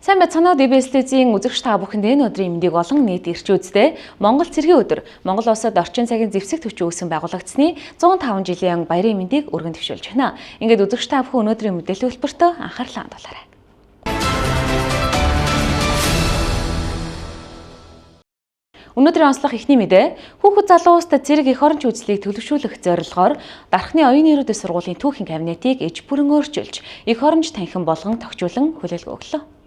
Сайн байцгаана уу DBS-ийн үзэгч та бүхэнд энэ өдрийн мэндийг олон нийт ирч үзтээ Монгол цэргийн өдөр Монгол улсад орчин цагийн зэвсэг төвчөө үүсгэн байгуулагдсны 105 жилийн баярын мэндийг өргөн төвшүүлж байна. Ингээд үзэгч та бүхэн өнөөдрийн мэдээлэл хэлбэртөө анхаарлаа хандуулаарай. Өнөөдрийн онцлог эхний мэдээ хүүхэд залууст цэрэг эх оронч үзлийг төлөвшүүлэх зорилгоор Дархны оюуны ерөнхий сургуулийн түүхийн кабинетыг эж бүрэн өөрчилж эх оронч танхим болгон тогтжуулан хүлээлт өглөө.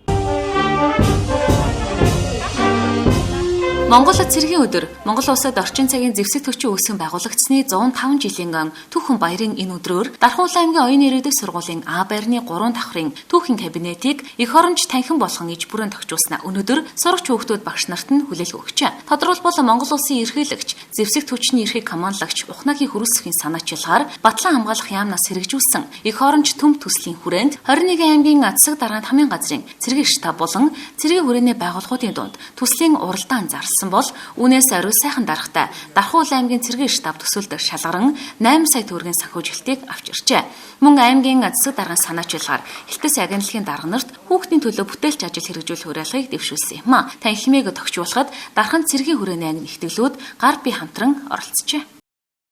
Монгол цэргийн өдөр Монгол улсад орчин цагийн зэвсэг төвчөө үүсгэн байгуулагдсны 105 жилийн түүхэн баярын энэ өдрөөр Дархан аймгийн оюуны ерөнхий сургуулийн А байрны 3 давхрын түүхийн кабинетыг эх оронч танхим болгон иж бүрэн тогтжуулснаа өнөөдөр сурагч хүүхдүүд багш нарт нь хүлээлт өгчээ. Тодорхойлбол Монгол улсын ерөнхийлөгч, зэвсэг төвчний ерхий командлагч Ухнагийн хөрөлсөхийн санаачилгаар Батлан хамгаалах яамнаас хэрэгжүүлсэн эх оронч төм төслийн хүрээнд 21 аймгийн засаг дарганд хамгийн газрын цэргийн штаб болон цэргийн хүрээний байгууллагуудын дунд төслийн уралдаан зарсан бол үүнээс ариу сайхан дарахтай Дархан аймгийн цэргийн штаб төсөлд шалгаран 8 сая төгрөгийн санхүүжилтийг авч иржээ. Мөн аймгийн засаг даргын санаачилгаар Хилтэс агентлагийн дарга нарт хүүхдийн төлөө бүтээлч ажил хэрэгжүүлэх уриалгыг дэвшүүлсэн юм а. Танхимыг тогтжуулахад Дархан цэргийн хүрээний анги нэгтгэлүүд гар бие хамтран оролцжээ.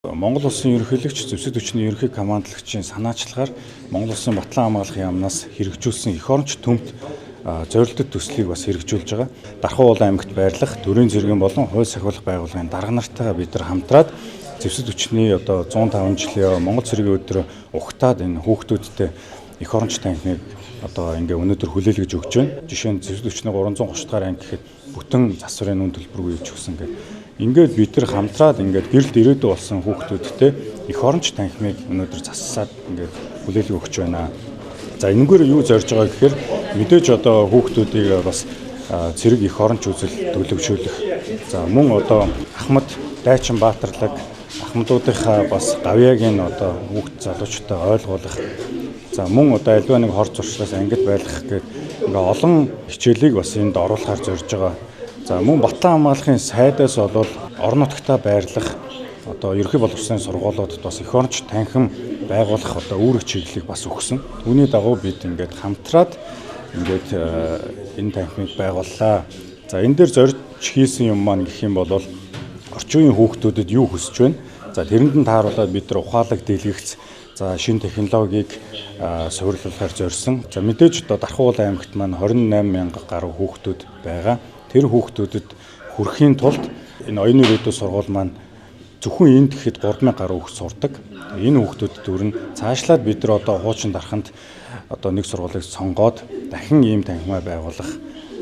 Монгол улсын ерөнхийлөгч, зэвсэг төвчний ерөнхий командлагчийн санаачилгаар Монгол улсын Батлан хамгаалах яамнаас хэрэгжүүлсэн эх оронч төмт зорилттой төслийг бас хэрэгжүүлж байгаа. Дархан аймагт байрлах төрийн цэргийн болон хууль сахиулах байгууллагын дарга нартайгаа бид нар хамтраад зэвсэг төвчний 105 жилийн Монгол цэргийн өдрөө ухтаад энэ хүүхдүүдтэй эх оронч танхимыг ингээ өнөөдөр хүлээлгэж өгч байна. Жишээ нь зэвсэг төвчний 330 дахь анги гэхэд бүтэн засварын үн төлбөргүй хийж өгсөн гэх. Ингээд бид нар хамтраад ингээд гэрэлд ирээдүй болсон хүүхдүүдтэй эх оронч танхимыг өнөөдөр зассаад ингээд хүлээлгэж өгч байна. За энэгээр юу зорж байгаа гэхээр мэдээж хүүхдүүдийг бас цэрэг эх оронч үзэл төлөвшүүлэх. За мөн Ахмад Дайчин Баатарлаг Ахмадуудынхаа бас гавьяагийн хүүхд залуучуудаа ойлгуулах. За мөн альва нэг хор зуршлаас ангид байлгах гэдэг ингээ олон хичээлийг бас энд оруулахар зорж байгаа. За мөн Батлан хамгаалахын сайдаас бол орон нутгатаа байрлах ерөнхий боловсролын сургуулиудад бас эх оронч танхим байгуулах үүрэг чиглэлийг бас өгсөн. Үүний дагуу бид ингээд хамтраад ингээд энэ танхимыг байгууллаа. За энэ дээр зорж хийсэн юм маань гэх юм бол орчин үеийн хүүхдүүдэд юу хүсэж байна? За тэрэнд нь тааруулаад бид нар ухаалаг дэлгэгц, за шинэ технологиг суйрлуулахар зорьсон. За мэдээж Дархан аймагт маань 28 мянга гаруй хүүхдүүд байгаа. Тэр хүүхдүүдэд хүрэхийн тулд энэ оюуны ерөнхий сургууль маань зөвхөн энд гэхэд 3000 гаруй хүүхд сурдаг. Энэ хүүхдүүдэд төрн цаашлаад бид нар хуучин Дарханд нэг сургуулийг сонгоод дахин ийм танхимаа байгуулах.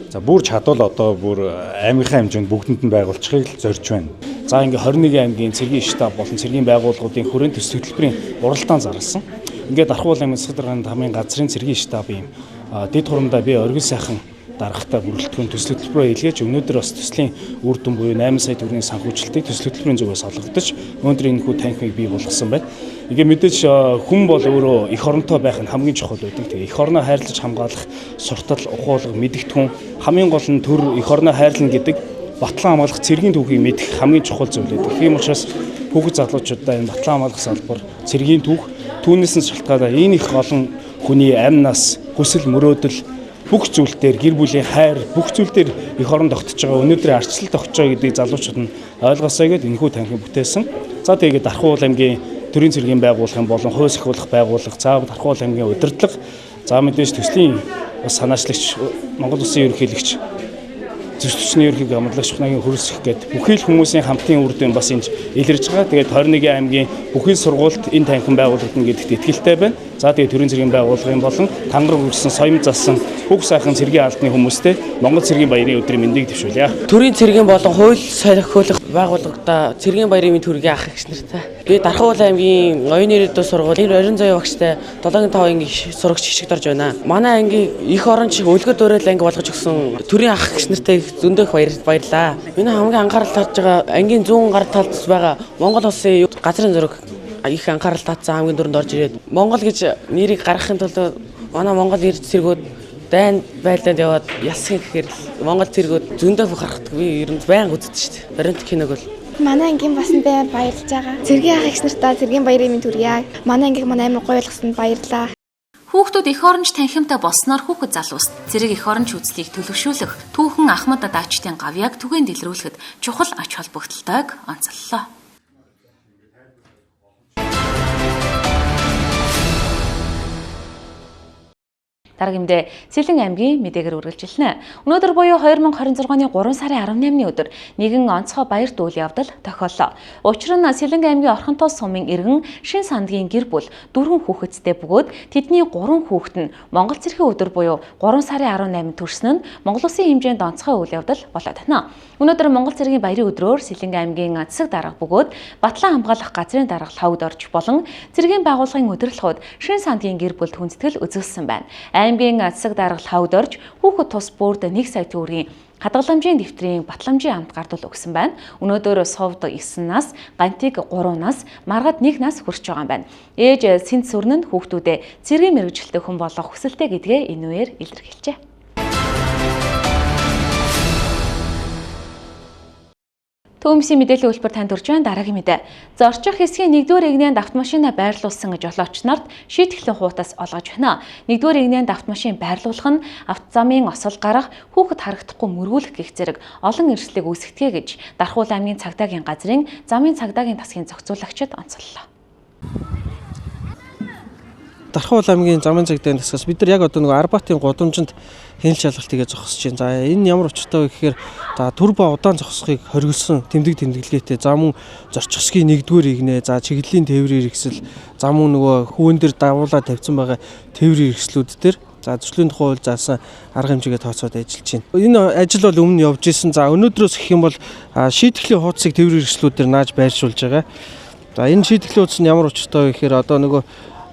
За бүр чадвал бүр аймгийнхаа хэмжээнд бүгдэнд нь байгуулчихыг л зорж байна. За ингээ 21 аймгийн цэргийн штаб болон цэргийн байгууллагуудын хүрээнд төсөл хөтөлбөрийн уралдаан зарласан. Ингээд Дархан аймгийн засаг дарганд хамгийн газрын цэргийн штабын дэд хурамдаа би оргил сайхан дарагтай бүрэлдэхүүн төсөл хөтөлбөрөөр илгээж өнөөдөр бас төслийн үр дүн буюу 8 сая төгрөгийн санхүүжилтийг төсөл хөтөлбөрийн зүгээс олгодож өнөөдөр энэ хүү танхимыг бий болгосон байна. Ингээ мэдээж хүн бол өөрөө эх оронтой байх нь хамгийн чухал байдаг. Тэгээ эх орноо хайрлаж хамгаалах, суртал, ухуулга, мэдэгдэхүүн хамгийн гол нь төр эх орноо хайрлана гэдэг Батлан хамгаалах цэргийн түүхийг мэдэх хамгийн чухал зүйл байдаг. Тийм учраас хүүхэд залуучуудаа энэ Батлан хамгаалах салбар, цэргийн түүх, түүнээс нь шалтгаалаад энэ их олон хүний амнаас хүсэл мөрөөдөл бүх зүйл дээр гэр бүлийн хайр бүх зүйл дээр эх орон тогтож байгаа өнөөдрийн арчлал тогтож байгаа гэдгийг залуучууд нь ойлгосоо гэдээ энэхүү танхим бүтээсэн. За тэгээд Дархан аймгийн төрийн цэргийн байгууллагын болон хууль сахиулах байгууллага, за Дархан аймгийн удирдлага, за мэдээж төслийн бас санаачлагч Монгол улсын ерөнхийлөгч, зэвсэг төвчний ерөнхий командлагч Ухнагийн хөрөлсөх гэдэг бүхий л хүмүүсийн хамтын үр дүн бас энд илэрж байгаа. Тэгээд 21 аймгийн бүхий л сургуульд энэ танхим байгуулагдана гэдэгт итгэлтэй байна. За тэгээд төрийн цэргийн байгууллагын болон тангараг хүрсэн соём зассан бүх сайхан цэргийн албаны хүмүүстэй Монгол цэргийн баярын өдрийн мэндийг дэвшүүлье. Төрийн цэргийн болон хууль сахиулах байгууллагада цэргийн баярын мэнд хүргэе ах эгч нартай. Би Дархан аймгийн оюуны ерөнхий сургуулийн 20 зуун багштай 7-5 анги сурагч хичээлд орж байна. Манай ангийн эх оронч өлгөд дөөрөл анги болгож өгсөн төрийн ах эгч нартай зөндөөх баярлаа. Миний хамгийн анхаарал татж байгаа ангийн 100 гар талд байгаа Монгол улсын газрын зураг их анхаарал татсан хамгийн дөрөнд орж ирээд Монгол гэж нэрийг гаргахын тулд манай Монгол эрд цэргүүд дайн байлдаанд яваад ялсхын гэхээр Монгол цэргүүд зөндөө гарахдаг. Би ер нь байнга үздэг шүү дээ. Баримт киног бол Манай ангийн басан бай баярлж байгаа. Цэргийн ах эгч нартаа цэргийн баярын мэнд хүргье. Манай ангийг манай амар гоё болгосонд баярлалаа. Хүүхдүүд эх оронч танхимтай болсноор хүүхэд залуус зэрэг эх оронч үзлийг төлөвшүүлэх түүхэн Ахмад даачдын гавьяаг түгээн дэлгэрүүлэхэд чухал ач холбогдолтойг онцоллоо. Дараагимдээ Сэлэн аймгийн мэдээгээр үргэлжилнэ. Өнөөдөр буюу 2026 оны 3 сарын 18-ны өдөр нэгэн онцгой баярт үйл явдал тохиоллоо. Учир нь Сэлэн аймгийн Орхонтол сумын иргэн Шин Сандгийн гэр бүл 4 хүүхэдтэй бөгөөд тэдний 3 хүүхэд нь Монгол цэргийн өдөр буюу 3 сарын 18-нд төрсөн нь Монгол Улсын хэмжээнд онцгой үйл явдал болоод байна. Өнөөдөр Монгол цэргийн баярын өдрөөр Сэлэн аймгийн засаг дарга бөгөөд Батлан хамгаалах газрын дарга Лавд орж болон цэргийн байгууллагын удирдлагууд Шин Сандгийн гэр бүлд хүндэтгэл үзүүлсэн байна. Аймгийн засаг дарга Лавд орж хүүхэд тус бүрд 1 сая төгрөгийн хадгаламжийн дэвтрийн батламжийн амт гардуул өгсөн байна. Өнөөдөр сувд 9 нас, гантиг 3 нас, маргад 1 нас хүрч байгаа юм байна. Ээж Сэнт Сүрнэн хүүхдүүдэд цэргийн мэргэжилтэй хүн болох хүсэлтэй гэдгээ энэ үеэр илэрхийлжээ. Төвөмсийн мэдээллийн хэлбэр танд хүрч байна. Дараагийн мэдээ. Зорчих хэсгийн 1-р игнэнд автомашинаа байрлуулсан жолооч нарт шийтгэлийн хуутаас олгож байна. 1-р игнэнд автомашин байрлуулах нь автозамын осол гарах, хүүхэд харагдахгүй мөргүүлэх гэх зэрэг олон эрсдлийг үүсгэдэг гэж Дархуул аймгийн цагдаагийн газрын замын цагдаагийн тасгийн зохицуулагчид онцоллоо. Дархуул аймгийн замын цагдаагийн тасгаас бид нар яг одоо нэг Арбатын гудамжинд хяналт шалгалт хийгээ зогсож байна. За энэ ямар учиртай вэ гэхээр за турбо удаан зогсохыг хориглосон тэмдэглгээтэй за мөн зорчихсгийн 1-р игнэ, за чиглэлийн тээврийн хэрэгсэл, за мөн нөгөө хүүн дээр давуулаад тавьсан байгаа тээврийн хэрэгслүүд дээр за зөрчлийн тухай хууль заасан арга хэмжээгээ тооцоод ажиллаж байна. Энэ ажил бол өмнө явж исэн. За өнөөдрөөс гэх юм бол шийтгэлийн хуудсыг тээврийн хэрэгслүүдээр нааж байршуулж байгаа. За энэ шийтгэлийн хуудас нь ямар учиртай вэ гэхээр одоо нөгөө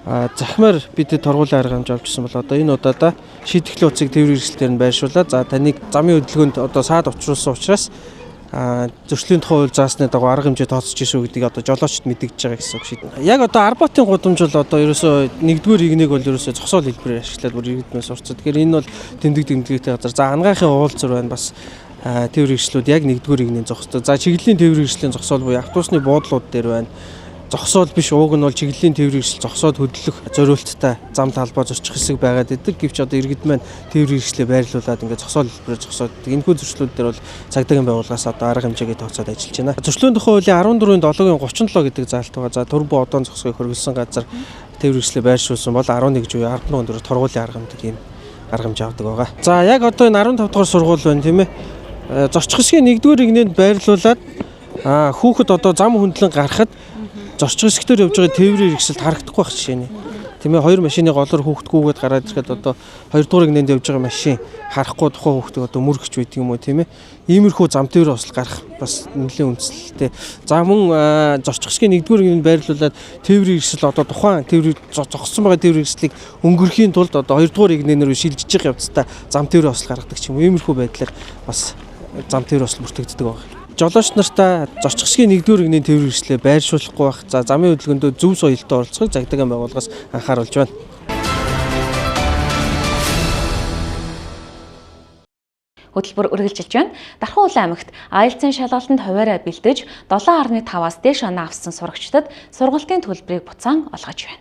захимаар бид торгуулийн арга хэмжээ авчихсан бол одоо энэ удаадаа шийтгэлийн хуудсыг тээврийн хэрэгслээр нь байршуулаад за таныг замын хөдөлгөөнд одоо саад учруулсан учраас зөрчлийн тухай хууль заасны дагуу арга хэмжээ тооцож ирсэн гэдгийг одоо жолоочд мэдэгдэж байгаа гэсэн үг шийднэ. Яг одоо Арбатын гудамж бол одоо ерөөсөө 1-р игнийг бол ерөөсөө зогсоол хэлбэрээр ашиглаад бүр иргэднээс урцсан. Тэгэхээр энэ бол тэмдэглэгээтэй газар. За ангаахын уулзар байна бас тээврийн хэрэгслүүд яг 1-р игнийн зогсдог. За чиглэлийн тээврийн хэрэгслийн зогсоол буюу автобусны буудлууд дээр байна. Зогсоол биш ууг нь бол чиглэлийн тээврийн хэрэгсэл зогсоод хөдлөх зориулттай зам талбай зорчих хэсэг байгаад идэг. Гэвч одоо иргэд маань тээврийн хэрэгслээ байрлуулад ингээд зогсоол хэлбэрээр зогсоод идэг. Энэхүү зөрчлүүд дээр бол цагдаагийн байгууллагаас одоо арга хэмжээгээ тооцоод ажиллаж байна. Зөрчлийн тухай хуулийн 14-7-37 гэдэг заалт байгаа. За турбо удаан зогсохыг хориглосон газар тээврийн хэрэгслээ байршуулсан бол 11 жуй 14 торгуулийн арга хэмжээ ийм арга хэмжээ авдаг байгаа. За яг одоо энэ 15 дугаар сургууль байна тийм ээ. Зорчих хэсгийн 1-р игнэнд байрлуулад хүүхэд одоо зам хөндлөн гарахад зорчих хэсгээр явж байгаа тээврийн хэрэгсэлд харагдахгүй байх жишээний. Тийм ээ 2 машины голоор хүүхдгүүгээд гараад ирэхэд одоо 2-р игнэнд явж байгаа машин харахгүй тухайн хүүхдийг одоо мөргөж байдаг юм уу тийм ээ. Иймэрхүү зам тээврийн осол гарах бас нэлээд үндэслэлтэй. За мөн зорчих хэсгийн 1-р игнэнд байрлуулад тээврийн хэрэгсэл одоо тухайн тээврийн зогссон байгаа тээврийн хэрэгслийг өнгөрөхийн тулд одоо 2-р игнээр шилжиж явах явцдаа зам тээврийн осол гаргадаг ч юм уу. Иймэрхүү байдлаар бас зам тээврийн осол бүртгэгддэг байна. Жолооч нартаа зорчих хэсгийн 1-р игнийн тээврийн хэрэгслээ байршуулахгүй байх. За замын хөдөлгөөндөө зөв соёлтой оролцохыг цагдаагийн байгууллагаас анхааруулж байна. Хөтөлбөр үргэлжилж байна. Дархуул аймагт IELTS-ийн шалгалтанд хуваарай бэлдэж 7.5-аас дээш оноо авсан сурагчдад сургалтын төлбөрийг буцаан олгож байна.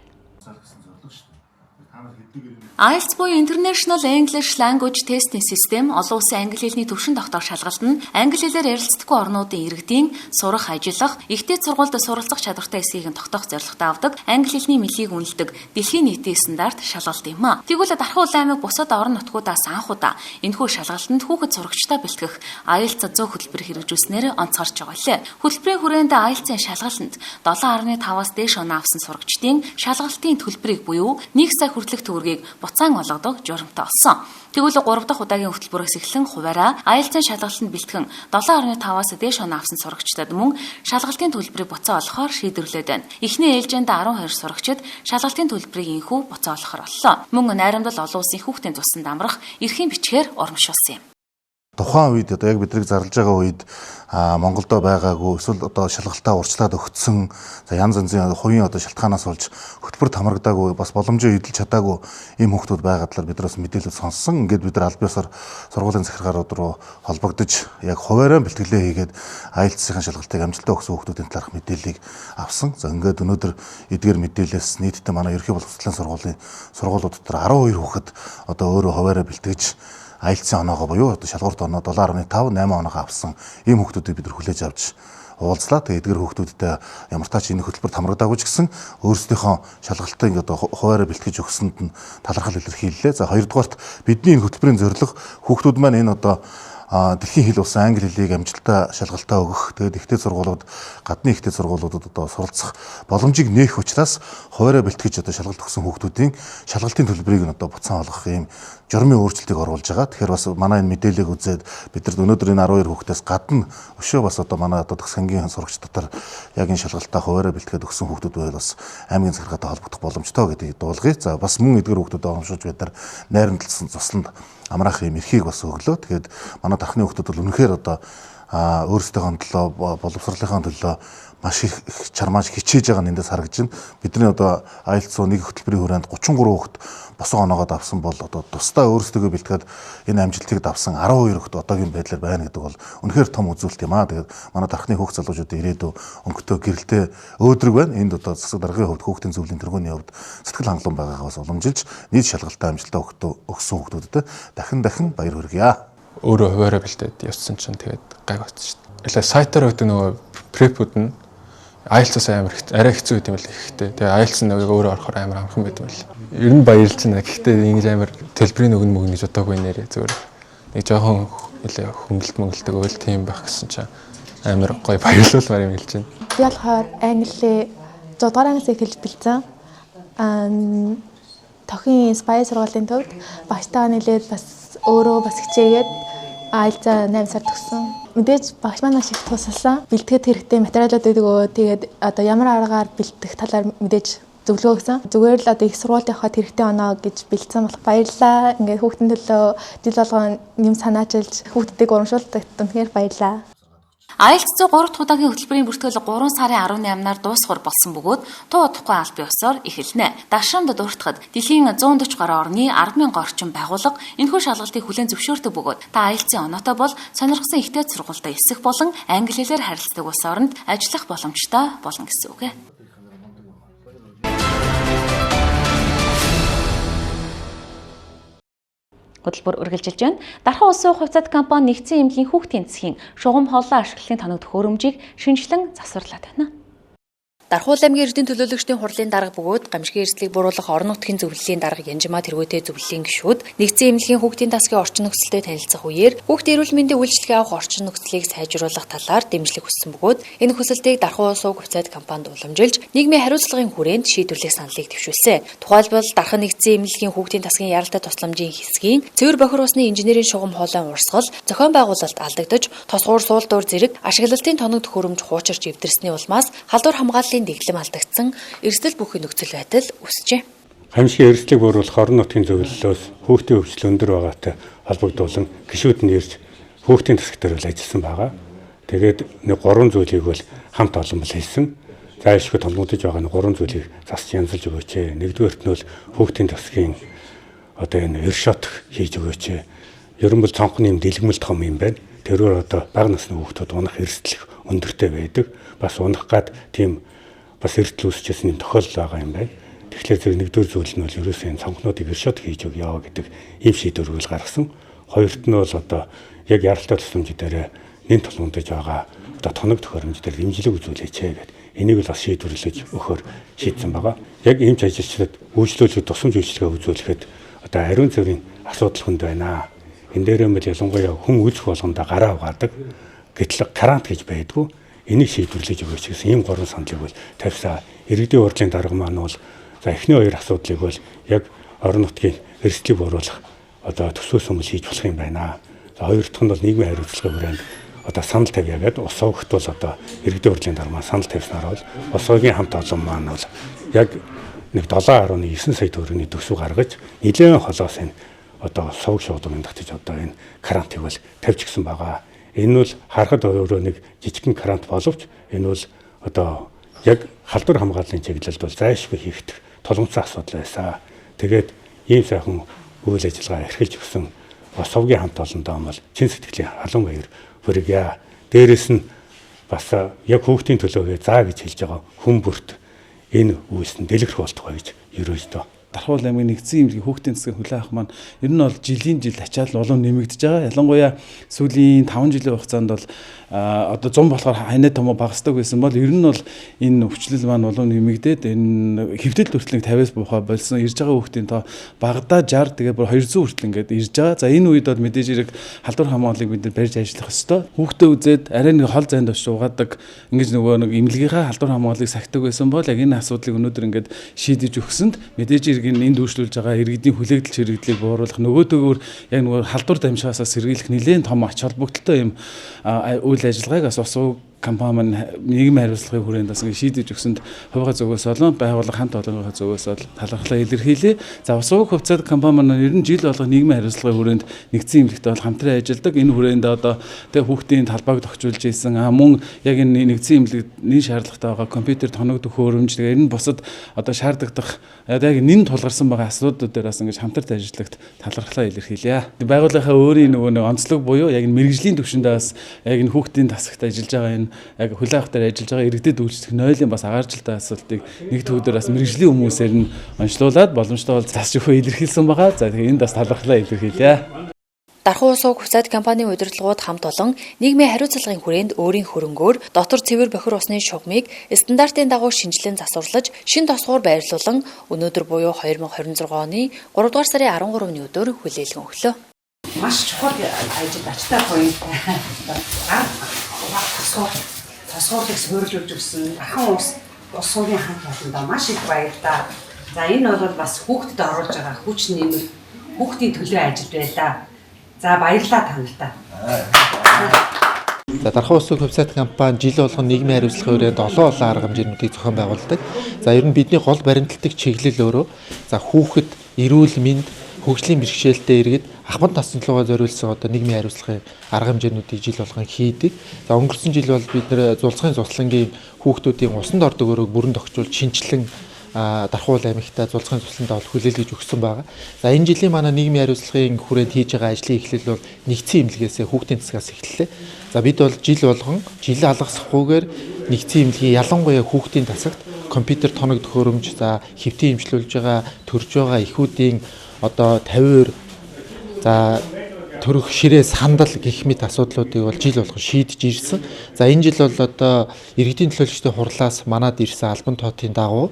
IELTS буюу International English Language Testing System олон улсын англи хэлний төвшин тогтоох шалгалт нь англи хэлээр ярилцдаггүй орнуудын иргэдийн сурах, ажиллах, ихтэй сургуульд суралцах чадвартай эсэхийг тогтоох зорилготой авдаг англи хэлний мэдлэгийг үнэлдэг дэлхийн нийтийн стандарт шалгалт юм а. Тэгвэл Дархуул аймаг бусад орон нутгуудаас анх удаа энэхүү шалгалтанд хүүхэд сурагчдаа бэлтгэх IELTS 100 хөтөлбөр хэрэгжүүлснээр онцгорч байгаа лээ. Хөтөлбөрийн хүрээнд IELTS-ийн шалгалтанд 7.5-аас дээш оноо авсан сурагчдын шалгалтын төлбөрийг буюу 1 сая хүртэлх төгрөгийг буцаан олгодог журамтай болсон. Тэгвэл 3 дахь удаагийн хөтөлбөрөөс эхлэн хуваараа IELTS-ийн шалгалтанд бэлтгэн 7.5-аас дээш оноо авсан сурагчдад мөн шалгалтын төлбөрийг буцаа олохоор шийдвэрлээд байна. Эхний ээлжинд 12 сурагчид шалгалтын төлбөрийг инхүү буцаа олохоор боллоо. Мөн найрамдал олон улсын хүүхдийн цуснд амрах эрхийн бичгээр урамшуулсан юм. Тухайн үед одоо яг бидний зарлж байгаа үед Монголдо байгаагүй эсвэл одоо шалгалтаа урьдчилаад өгсөн янз янзын хувийн одоо шалтгаанаас болж хөтөлбөрт хамрагдаагүй бас боломжоо эдэлж чадаагүй ийм хүмүүс байгаад талаар бид бас мэдээлэл сонссон. Ингээд бид нар аль биесээр сургуулийн захиргаарууд руу холбогдож яг хуваараа бэлтгэлээ хийгээд IELTS-ийн шалгалтыг амжилттай өгсөн хүмүүсийн талаарх мэдээллийг авсан. За ингээд өнөөдөр эдгээр мэдээлэлээс нийтдээ манай ерөнхий боловсролын сургуулиуд дотор 12 хүүхэд одоо өөрөө хуваараа бэлтгэж IELTS-ийн оноогоо буюу одоо шалгуурт оноо 7.5, 8 оноогоо авсан ийм хүмүүсийг бид нар хүлээж авч уулзлаа. Тэгээд эдгээр хүүхдүүдтэй ямар ч энэ хөтөлбөрт хамрагдаагүй ч гэсэн өөрсдийнхөө шалгалтыг одоо хуваараа бэлтгэж өгсөнд нь талархал илэрхийллээ. За хоёрдугаарт бидний энэ хөтөлбөрийн зорилго хүүхдүүд маань энэ одоо дэлхийн хэл ус англи хэлийг амжилттай шалгалтаа өгөх. Тэгээд ихтэй сургуулиуд, гадны ихтэй сургуулиудад одоо суралцах боломжийг нээх учраас хуваараа бэлтгэж одоо шалгалт өгсөн хүүхдүүдийн шалгалтын төлбөрийг нь одоо буцаан олгох ийм журмын өөрчлөлтийг оруулж байгаа. Тэгэхээр бас манай энэ мэдээллийг үзээд бид нар өнөөдөр энэ 12 хүүхдээс гадна өшөө бас одоо манай одоо төгсгөнгийн сурагч дотор яг энэ шалгалтаа хуваараа бэлтгээд өгсөн хүүхдүүд байвал бас аймгийн захиргаатай холбогдох боломжтой гэдэг дуулгая. За бас мөн эдгээр хүүхдүүдэд урамшуулж бид нар найрамдалсан цусланд амраах юм эрхийг бас өглөө. Тэгээд манай дархны хүүхдүүд бол үнэхээр одоо өөрсдийнхөө төлөө боловсролынхаа төлөө маш их чармааж хичээж байгаа нь эндээс харагдаж байна. Бидний одоо IELTS нэг хөтөлбөрийн хүрээнд 33 хүүхэд босоо оноогоод авсан бол одоо тусдаа өөрсдөө бэлтгээд энэ амжилтыг давсан 12 хүүхэд одоогийн байдлаар байна гэдэг бол үнэхээр том үзүүлэлт юм аа. Тэгээд манай дархны хүүхд залуучуудын ирээдүй өнгөтэй гэрэлтэй өөдрөг байна. Энд одоо засаг даргын хувьд хүүхдийн зөвлөлийн тэргүүний хувьд сэтгэл хангалуун байгаагаа бас уламжилж нийт шалгалтаа амжилттай өгсөн хүүхдүүдэд дахин баяр хүргье. Өөрөө хуваараа бэлтээд явсан чинь тэгээд гай болсон шүү дээ. Илээ сайтаар өгдөг нөгөө препүүд нь IELTS амар арай хэцүү гэдэг юм л ихтэй. Тэгээ IELTS нөгөө өөрөө орохоор амар амархан байдаг байл. Ер нь баярлж байна. Гэхдээ ингэж амар төлбөрийн өгнө гэж бодоогүй нэрээ зүгээр. Нэг жоохон илээ хөнгөлт өөл тийм байх гэсэн чинь амар гоё баярлуулмаар юм хэлж байна. Би болохоор англи 6 дугаар ангиас эхэлж бэлдсэн. Тохын Spy сургуулийн төвд багштайгаа нийлээд бас өөрөө бас хичээгээд IELTS 8 сар төгссөн. Мэдээж багш маань маш их тусалсан. Бэлтгэхэд хэрэгтэй материалууд өгөө. Тэгээд одоо ямар аргаар бэлтгэх талаар мэдээж зөвлөгөө өгсөн. Зүгээр л одоо их сургуульд явахад хэрэгтэй оноо гэж бэлдсэн болох баярлалаа. Ингээд хүүхдийн төлөө жил болгон юм санаачилж хүүхдүүдийг урамшуулдаг үнэхээр баярлалаа. IELTS 3 дахь удаагийн хөтөлбөрийн бүртгэл 3 сарын 18-наар дуусгар болсон бөгөөд туу удахгүй аль биесээр эхэлнэ. Дашрамд дуртахад дэлхийн 140 гаруй орны 10,000 орчим байгууллага энэхүү шалгалтыг хүлээн зөвшөөрдөг бөгөөд та IELTS-ийн оноотой бол сонирхсан ихтэй сургуультай эсэх болон англи хэлээр харилцдаг улс оронд ажиллах боломжтой болно гэсэн үг. Хөтөлбөр үргэлжилж байна. Дархан улсын хувьцаат компани нэгдсэн эмнэлгийн хүүхдийн засгийн шугам хооллоо ашиглалтын тоног төхөөрөмжийг шинжилэн засварлаад байна. Дархуул аймгийн эрдэнэ төлөөлөгчдийн хурлын дарга бөгөөд гамшигын эрсдлийг буруулах орон нутгийн зөвлөлийн дарга Янжимаа тэргүүтэй зөвлөлийн гишүүд нэгдсэн эмнэлгийн хүүхдийн засгийн орчин нөхцөлтэй танилцах үеэр хүүхдийн эрүүл мэндийн үйлчилгээ авах орчин нөхцөлийг сайжруулах талаар дэмжлэг хүссэн бөгөөд энэ хүсэлтийг Дархан улсын хувьцаат компанид уламжилж нийгмийн хариуцлагын хүрээнд шийдвэрлэх саналыг дэвшүүлсэн. Тухайлбал Дархан нэгдсэн эмнэлгийн хүүхдийн засгийн яралтай тусламжийн хэсгийн цэвэр бохир усны инженерийн шугам хоолойн урсгал зохион байгуулалт алдагдаж тосгуур суулдуур зэрэг ашиглалтын тоног төхөөрөмж хуучирч эвдэрсний улмаас халдвар хамгааллын дэглэм алдагдсан эрсдэл бүхий нөхцөл байдал үүсжээ. Гамшигын эрсдлийг бууруулах орон нутгийн зөвлөлөөс хүүхдийн хөгжил өндөр байгаатай холбогдуулан гишүүд нь ирж хүүхдийн засаг дээр ажилласан байгаа. Тэгээд нэг 3 зүйлийг бол хамт олон бол хийсэн. Зайлшгүй толгодож байгаа нэг 3 зүйлийг засч янзалж өгөөч. Нэгдүгээрт нь бол хүүхдийн засгийн одоо энэ өршот хийж өгөөч. Ерөн бол цонхны юм дэлгэмэл том юм байна. Тэрээр одоо бага насны хүүхдүүд унах эрсдэл өндөртэй байдаг. Бас унах гад тийм бас эрсдэл үүсчихсэн юм тохиолдол байгаа юм байна. Тэгэхээр зэрэг нэгдүгээр зүйл нь бол ерөөсөө энэ цонхнуудыг өршот хийж өгье гэдэг ийм шийдвэрийг гаргасан. Хоёрт нь бол одоо яг яралтай тусламж дээр нэн тулгуундаж байгаа одоо тоног төхөөрөмж дээр дэмжлэг үзүүлээч гэдэг. Энийг л бас шийдвэрлэж өгөхөөр шийдсэн байгаа. Яг эмч ажилчдад үйлчлүүлэх тусламж үйлчлэгээ үзүүлэхэд одоо ариун цэврийн асуудал хүнд байна. Энэ дээр нь ялангуяа хүн үйлчлэх болгондоо гараа угаадаг. Гэтэл карант гэж байдгүй. Энийг шийдвэрлэж өгөөч гэсэн ийм 3 саналыг бол тавьсан. Иргэдийн урлагийн дарга маань бол за эхний 2 асуудлыг бол яг орон нутгийн эрсдлийг бууруулах одоо төсвөөс өмнө хийж болох юм байна. За хоёр дахь нь бол нийгмийн хариуцлагын хүрээнд одоо санал тавья гэдэг ус овогт бол одоо иргэдийн урлагийн дарга маань санал тавьснаар бол ус овгийн хамт олон маань бол яг нэг 7.9 сая төгрөгийн төсөв гаргаж нэлээд холоос энэ одоо сувг шуудмын татж одоо энэ карантыг бол тавьж гисэн байгаа. Энэ бол харахад өөрөө нэг жижигхэн карант боловч энэ бол одоо яг халдвар хамгааллын чиглэлд бол зайлшгүй хийгдэх тулгымцсан асуудал байсан. Тэгээд ийм сайхан үйл ажиллагаа эрхэлж өгсөн сувгийн хамт олондоо бол чин сэтгэлийн халуун баяр хүргье. Дээрээс нь бас яг хүүхдийн төлөө заа гэж хэлж байгаа хүн бүрт энэ үйлс нь дэлгэрэх болтугай гэж ерөөсдөө Дархуул аймгийн нэгдсэн эмнэлгийн хүүхдийн засгийн хүлээн авах маань ер нь бол жилийн жил ачаал улам нэмэгдэж байгаа. Ялангуяа сүүлийн 5 жилийн хугацаанд бол одоо 100 болохоор ханаа томоо багасдаг байсан бол ер нь бол энэ өвчлөл маань улам нэмэгдээд энэ хэвдэл хүртэл 50-аас буухай болсон ирж байгаа хүүхдийн тоо багадаа 60 тэгээ бүр 200 хүртэл ингээд ирж байгаа. За энэ үед бол мэдээж хэрэг халдвар хамгааллыг бид нар барьж ажиллах ёстой. Хүүхдээ үзээд арай нэг хол зайд очиж угаадаг ингэж нөгөө нэг эмнэлгийнхаа халдвар хамгааллыг сахидаг байсан бол яг энэ асуудлыг өнөөдөр ингээд шийдэж өгсөнд мэдээж энд дүүшлүүлж байгаа иргэдийн хүлээлт чирэгдлийг бууруулах нөгөөдөөгөр яг нөгөө халдвар дамжихаасаа сэргийлэх нэлээд том ач холбогдолтой юм үйл ажиллагааг бас усуу компани маань нийгмийн хариуцлагын хүрээнд бас шийдэж өгсөнд хувийн зүгээс болон байгууллага хамт олонныхоо зүгээс бол талархлаа илэрхийлье. За усуу хувьцаат компани маань ер нь жил болго нийгмийн хариуцлагын хүрээнд нэгдсэн эмнэлэгтэй бол хамтран ажилладаг. Энэ хүрээнд одоо тэг хүүхдийн талбайг тохижуулж ийсэн мөн яг энэ нэгдсэн эмнэлэгний шаардлагатай байгаа компьютер тоног төхөөрөмж тэгээ энэ бусад одоо шаардлагадах яг нэн тулгарсан байгаа асуудлууд дээр бас ингэж хамтарч ажиллахад талархлаа илэрхийлье. Байгууллагынхаа өөрийн нөгөө онцлог буюу яг энэ мэрэгжлийн түвшиндээ бас яг энэ хүүхдийн тасагт ажиллаж байгаа энэ яг хүлээн авах дээр ажиллаж байгаа иргэдэд үйлчлэх нойлын бас агааржилтаа асуудлыг нэг төвдөр бас мэрэгжлийн хүмүүсээр нь онцлуулад боломжтой бол засч өгөхөө илэрхийлсэн байгаа. За тэгээ энд бас талархлаа илэрхийлье. Дархуу усуу хувьцаат компанийн удирдлагууд хамт олон нийгмийн хариуцлагын хүрээнд өөрийн хөрөнгөөр дотор цэвэр бохир усны шугамыг стандартын дагуу шинжилэн засварлаж шин тосгоор байрлуулан өнөөдөр буюу 2026 оны 3 дугаар сарын 13-ны өдөр хүлээлгэн өглөө. Маш чухал ажил ачтай поинттай. Тосгоорлыг суурилуулж өгсөн ахын усуугийн хамт олондоо маш их баярлалаа. За энэ бол бас хүүхдэд оруулж байгаа хүч нэмэр хүүхдийн төлөө ажил байлаа. За баярлалаа танартаа. За Дархуу усуу хувьцаат компани жил болгон нийгмийн хариуцлагын хүрээнд олон арга хэмжээнүүдийг зохион байгуулдаг. За ер нь бидний гол баримтлагдаг чиглэл өөрөө за хүүхэд эрүүл мэнд хөгжлийн бэрхшээлтэй иргэд ахмад насны төлөөгөө зориулсан одоо нийгмийн хариуцлагын арга хэмжээнүүдийг жил болгон хийдэг. За өнгөрсөн жил бол бид нэр зулцгын цуслангийн хүүхдүүдийн усанд ордог өрөөг бүрэн тогтжуулж шинжилэн Дархуул аймагта зулцгын цусландаа бол хүлээлгэж өгсөн байгаа. За энэ жилийн манай нийгмийн хариуцлагын хүрээнд хийж байгаа ажлын эхлэл бол нэгдсэн эмнэлгээс хүүхдийн засгаас эхэллээ. За бид бол жил болгон жил алгасахгүйгээр нэгдсэн эмнэлгийн ялангуяа хүүхдийн засагт компьютер тоног төхөөрөмж за хэвтийн эмчлүүлж байгаа төрж байгаа эхүүдийн одоо 50% за төрөх ширээ сандал гэх мэт асуудлуудыг бол жил болгон шийдэж ирсэн. За энэ жил бол одоо иргэдийн төлөөлөгчдийн хурлаас манад ирсэн албан тоотын дагуу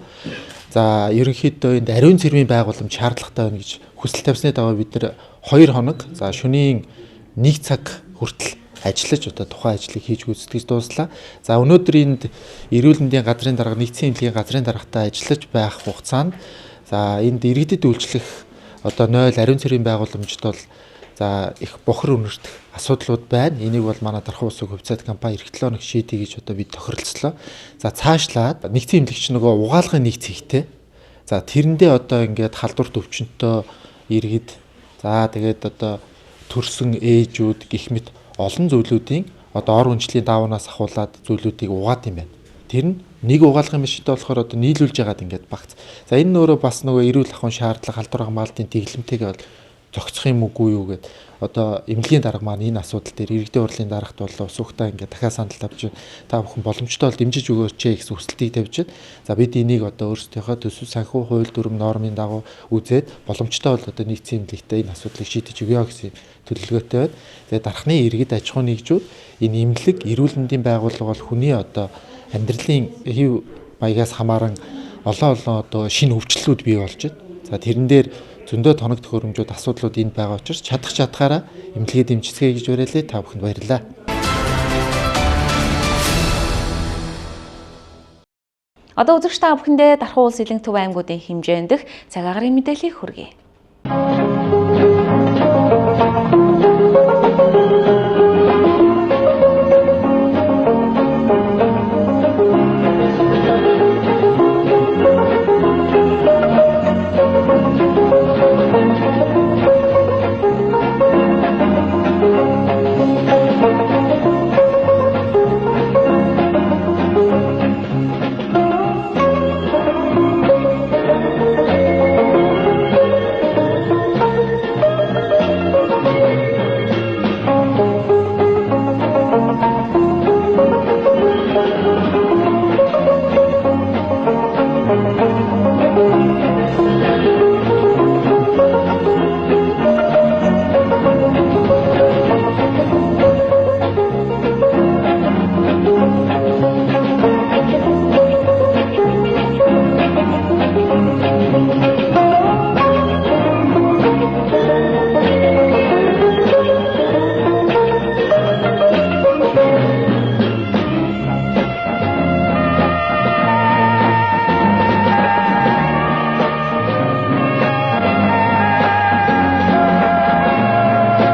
за ерөнхийдөө энд ариун цэрмийн байгууламж шаардлагатай байна гэж хүсэл тавьсны дагуу бид нар 2 хоног за шөнийн 1 цаг хүртэл ажиллаж одоо тухайн ажлыг хийж гүйцэтгэж дууслаа. За өнөөдөр энд эрүүл мэндийн газрын дарга нэгдсэн эмнэлгийн газрын даргатай ажиллаж байх хугацаанд за энд иргэдэд үйлчлэх одоо 0 ариун цэрмийн байгууламжид бол за их бохир үнэртэх асуудлууд байна. Энийг бол манай Дархуу усуу хувьцаат компани эх 7 хоног шийдье гэж одоо бид тохиролцлоо. За цаашлаад нэгдсэн эмнэлэгч нөгөө угаалгын нэг цэгтэй. За тэрэндээ одоо ингээд халдвар төвчөнтэй иргэд за тэгээд одоо төрсөн ээжүүд гэх мэт олон зүйлүүдийн одоо ор хүнчлийн даваанаас ахуулаад зүйлүүдийг угаад юм байна. Тэр нь нэг угаалгын машинтай болохоор одоо нийлүүлж яагаад ингээд багц. За энэ нөөрэ бас нөгөө эрүүл ахуйн шаардлага халдвар хамгаалтын дэглэмтэйгээ бол зохицох юм үгүй юу гэд одоо эмнэлгийн дарга маань энэ асуудал дээр иргэдийн хурлын дарагт боллоо усуухтаа ингээд дахиад санал тавьж та бүхэн боломжтой бол дэмжиж өгөөч гэсэн хүсэлтийг тавьж. За бид энийг одоо өөрсдийнхөө төсөв санхүү хууль дүрм нормын дагуу үзээд боломжтой бол одоо нийцсэн эмнэлэгтээ энэ асуудлыг шийдэж өгье гэсэн төлөвлөгөөтэй байна. Тэгээд дархны иргэд аж ахуйн нэгжүүд энэ эмнэлэг эрүүл мэндийн байгууллага бол хүний одоо амьдралын хэв маягаас хамааран олон одоо шинэ өвчлөлүүд бий болж байна. За тэрэн дээр зөндөө тоног төхөөрөмжүүд асуудлууд энд байгаа учраас чадах чадхаараа эмнэлгээ дэмжицгээе гэж уриалъя. Та бүхэнд баярлалаа. Одоо үзэгч та бүхэндээ Дархуу улс Илэнх төв аймагуудын хэмжээнд цаг агарын мэдээллийг хүргэе.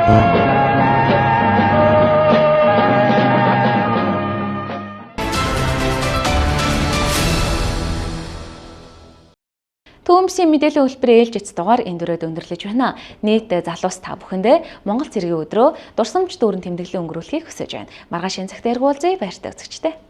Төвөмсгийн мэдээллийн хөтөлбөрийн ээлжид дугаар энэ дөрөд өндөрлөж байна. Нийт залуус та бүхэндээ Монгол цэргийн өдрөө дурсамж дүүрэн тэмдэглэл өнгөрүүлэхийг хүсэж байна. Маргааш энэ цагт яргуулзъя баяртай үзэгчтэй.